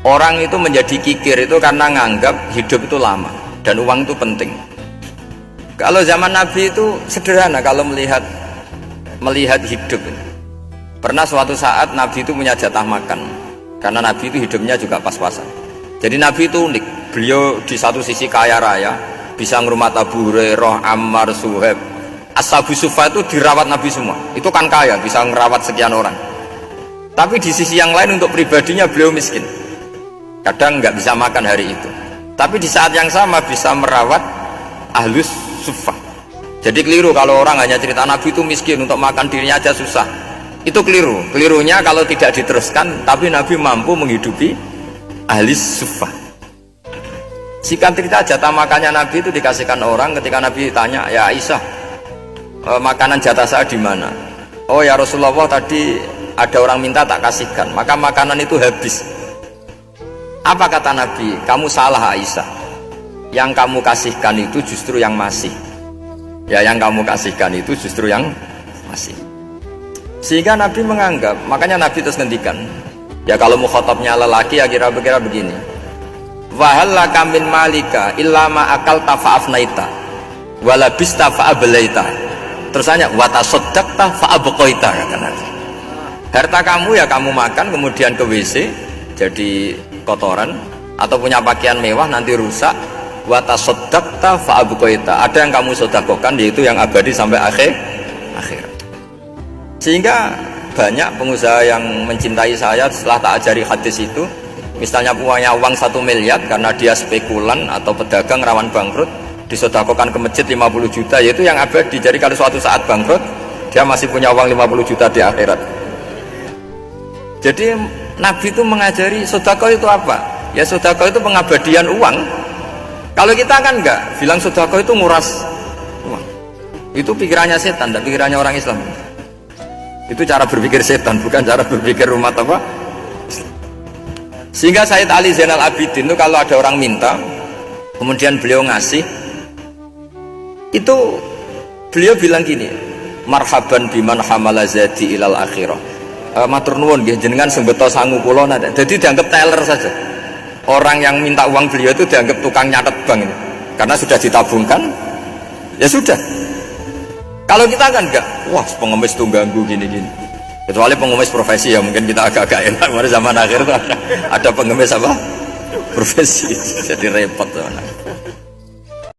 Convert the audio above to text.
Orang itu menjadi kikir itu karena nganggap hidup itu lama dan uang itu penting. Kalau zaman Nabi itu sederhana kalau melihat hidup. Pernah suatu saat Nabi itu punya jatah makan, karena Nabi itu hidupnya juga pas-pasan. Jadi Nabi itu unik. Beliau di satu sisi kaya raya, bisa ngurmat Abu Hurairah, Ammar, Suhaib. Ashabu Sufa itu dirawat Nabi semua. Itu kan kaya, bisa ngerawat sekian orang. Tapi di sisi yang lain untuk pribadinya beliau miskin. Kadang nggak bisa makan hari itu. Tapi di saat yang sama bisa merawat Ahlus Sufa. Jadi keliru kalau orang hanya cerita Nabi itu miskin, untuk makan dirinya aja susah. Itu keliru. Kelirunya kalau tidak diteruskan, tapi Nabi mampu menghidupi Ahlus Sufa. Singkat cerita, jatah makannya Nabi itu dikasihkan orang. Ketika Nabi tanya, ya Aisyah, makanan jatah saya di mana? Oh ya Rasulullah, tadi ada orang minta tak kasihkan, maka makanan itu habis. Apa kata Nabi? Kamu salah Aisyah. Yang kamu kasihkan itu justru yang masih. Ya, yang kamu kasihkan itu justru yang masih. Sehingga Nabi menganggap, makanya Nabi terus ngendikan. Ya kalau mukhatabnya lelaki ya kira-kira begini. Wahallaka min malika illa ma akalta fa'afnaita walabista fa'ablaita. Terus tanya wa tasaddaqta fa'abqaita, kata Nabi. Harta kamu ya kamu makan kemudian ke WC jadi kotoran, atau punya pakaian mewah nanti rusak. Wa tasaddaqta fa'abqaita. Ada yang kamu sedekahkan yaitu yang abadi sampai akhir. Sehingga banyak pengusaha yang mencintai saya setelah tak ajari hadis itu, misalnya punya uang 1 miliar karena dia spekulan atau pedagang rawan bangkrut, disedekahkan ke masjid 50 juta, yaitu yang abadi. Jadi kalau suatu saat bangkrut dia masih punya uang 50 juta di akhirat. Jadi Nabi itu mengajari sedekah itu apa? Ya sedekah itu pengabadian uang. Kalau kita kan enggak, bilang sedekah itu nguras uang. Itu pikirannya setan dan pikirannya orang Islam. Itu cara berpikir setan, bukan cara berpikir umat apa? Sehingga Sayyid Ali Zainal Abidin itu kalau ada orang minta, kemudian beliau ngasih, itu beliau bilang gini, marhaban biman hamala zadi ilal akhirah. Matur nuwun nggih jenengan sing beto sangu kula. Jadi dianggap teller saja. Orang yang minta uang beliau itu dianggap tukang nyatet bank ini. Karena sudah ditabungkan, ya sudah. Kalau kita kan enggak, wah pengemis tuh ganggu gini-gini. Kecuali pengemis profesi ya mungkin kita agak-agak enak. Pada zaman akhir tuh ada pengemis apa? Profesi, jadi repot tuh.